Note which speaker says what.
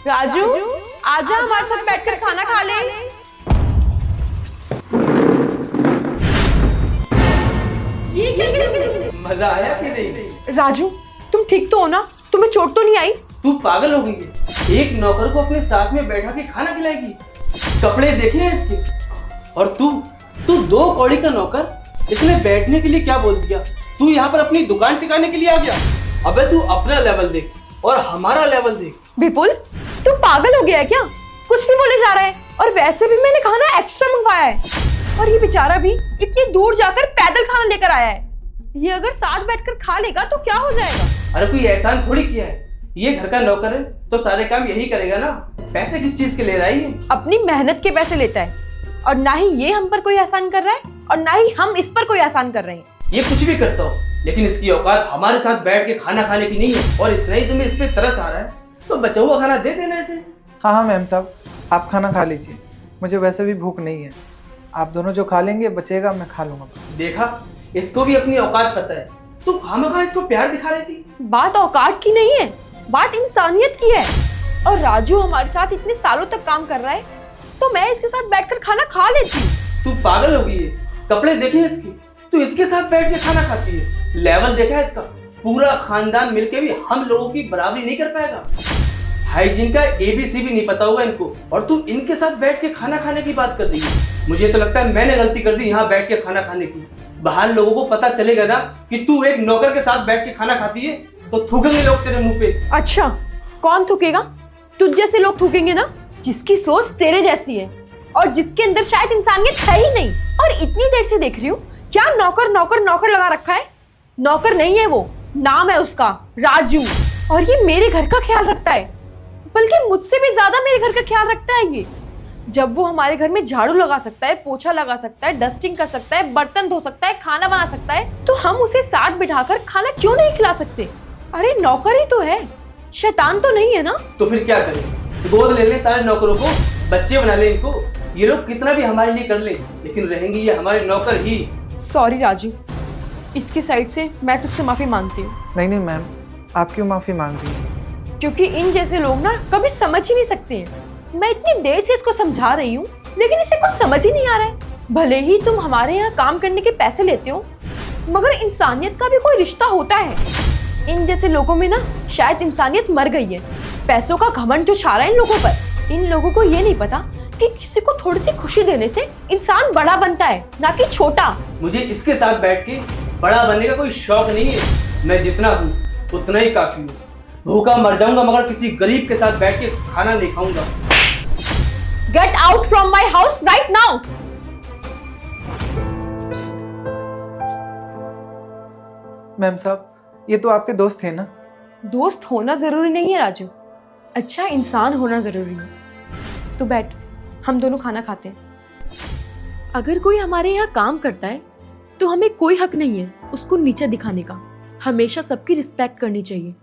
Speaker 1: राजू, आजा हमारे साथ बैठकर खाना खा ले। ये क्या किया तुमने?
Speaker 2: मजा आया कि नहीं?
Speaker 1: राजू, तुम ठीक तो हो ना? तुम्हें चोट तो नहीं आई?
Speaker 2: तू पागल हो गई है? एक नौकर को अपने साथ में बैठा के खाना खिलाएगी? कपड़े देखे हैं इसके? और तू 2 कौड़ी का नौकर, इसने बैठने के लिए क्या बोल दिया? तू यहाँ पर अपनी दुकान टिकाने के लिए आ गया? अबे तू अपना लेवल देख और हमारा लेवल देख।
Speaker 1: विपुल, तू पागल हो गया है क्या? कुछ भी बोले जा रहा है। और वैसे भी मैंने खाना एक्स्ट्रा मंगवाया है और ये बेचारा भी इतनी दूर जाकर पैदल खाना लेकर आया है। ये अगर साथ बैठकर खा लेगा तो क्या हो जाएगा?
Speaker 2: अरे कोई एहसान थोड़ी किया है, ये घर का नौकर है तो सारे काम यही करेगा ना। पैसे किस चीज के ले रहा है ये?
Speaker 1: अपनी मेहनत के पैसे लेता है और ना ही ये हम पर कोई एहसान कर रहा है और ना ही हम इस पर कोई एहसान कर रहे हैं।
Speaker 2: ये कुछ भी करता हो, लेकिन इसकी औकात हमारे साथ बैठ के खाना खाने की नहीं है। और इतना ही तुम्हें इस पे तरस आ रहा है तो बचा हुआ खाना दे देना इसे।
Speaker 3: हाँ मैम साहब, आप खाना खा लीजिए, मुझे वैसे भी भूख नहीं है। आप दोनों जो खा लेंगे बचेगा मैं खा लूँगा।
Speaker 2: देखा, इसको भी अपनी औकात पता है। तू खामखा इसको प्यार दिखा रही थी।
Speaker 1: बात औकात की नहीं है, बात इंसानियत की है। और राजू हमारे साथ इतने सालों तक काम कर रहा है तो मैं इसके साथ बैठकर खाना खा लेती।
Speaker 2: तू पागल हो गई है? कपड़े देखे इसके? तू इसके साथ बैठ के खाना खाती है? लेवल देखा है इसका? पूरा खानदान मिलके भी हम लोगों की बराबरी नहीं कर पाएगा। हाइजीन का ABC भी नहीं पता होगा इनको, और तू इनके साथ बैठ के खाना खाने की बात कर रही है। मुझे तो लगता है मैंने गलती कर दी यहाँ बैठ के खाना खाने की। बाहर लोगों को पता चलेगा ना कि तू एक नौकर के साथ बैठ के खाना खाती है तो थूकेंगे लोग तेरे मुंह पे।
Speaker 1: अच्छा, कौन थूकेगा? तुझ जैसे लोग थूकेंगे ना, जिसकी सोच तेरे जैसी है और जिसके अंदर शायद इंसानियत है ही नहीं। और इतनी देर से देख रही हूँ, क्या नौकर नौकर नौकर लगा रखा है? नौकर नहीं है वो, नाम है उसका राजू। और ये मेरे घर का ख्याल रखता है, बल्कि मुझसे भी ज्यादा मेरे घर का ख्याल रखता है ये। जब वो हमारे घर में झाड़ू लगा सकता है, पोछा लगा सकता है, डस्टिंग कर सकता है, बर्तन धो सकता है, खाना बना सकता है, तो हम उसे साथ बिठाकर खाना क्यों नहीं खिला सकते? अरे नौकर ही तो है, शैतान तो नहीं है ना।
Speaker 2: तो फिर क्या करें? गोद ले ले सारे नौकरों को, बच्चे बना ले इनको। ये लोग कितना भी हमारे लिए कर ले, लेकिन रहेंगे ये हमारे नौकर ही।
Speaker 1: सॉरी राजू, इसकी साइड से मैं तुझसे माफी मांगती हूँ।
Speaker 3: नहीं मैम, आप क्यों माफ़ी मांग रही हैं?
Speaker 1: क्योंकि इन जैसे लोग ना कभी समझ ही नहीं सकते हैं। मैं इतनी देर से इसको समझा रही हूँ लेकिन इसे कुछ समझ ही नहीं आ रहा है। भले ही तुम हमारे यहाँ काम करने के पैसे लेते हो, मगर इंसानियत का भी कोई रिश्ता होता है। इन जैसे लोगों में ना शायद इंसानियत मर गई है। पैसों का घमंड जो छा रहा है इन लोगों पर। इन लोगों को ये नहीं पता कि किसी को थोड़ी सी खुशी देने से इंसान बड़ा बनता है, ना कि छोटा।
Speaker 2: मुझे इसके साथ बैठ के बड़ा बनने का कोई शौक नहीं है। मैं जितना हूँ उतना ही काफी हूँ। भूखा मर जाऊंगा मगर किसी गरीब के साथ बैठ के खाना नहीं खाऊंगा।
Speaker 1: Get out from my house right now.
Speaker 3: Ma'am साहब, ये तो आपके दोस्त थे ना?
Speaker 1: दोस्त होना जरूरी नहीं है राजू, अच्छा इंसान होना जरूरी है। तो बैठ, हम दोनों खाना खाते हैं। अगर कोई हमारे यहाँ काम करता है तो हमें कोई हक नहीं है उसको नीचे दिखाने का। हमेशा सबकी रिस्पेक्ट करनी चाहिए।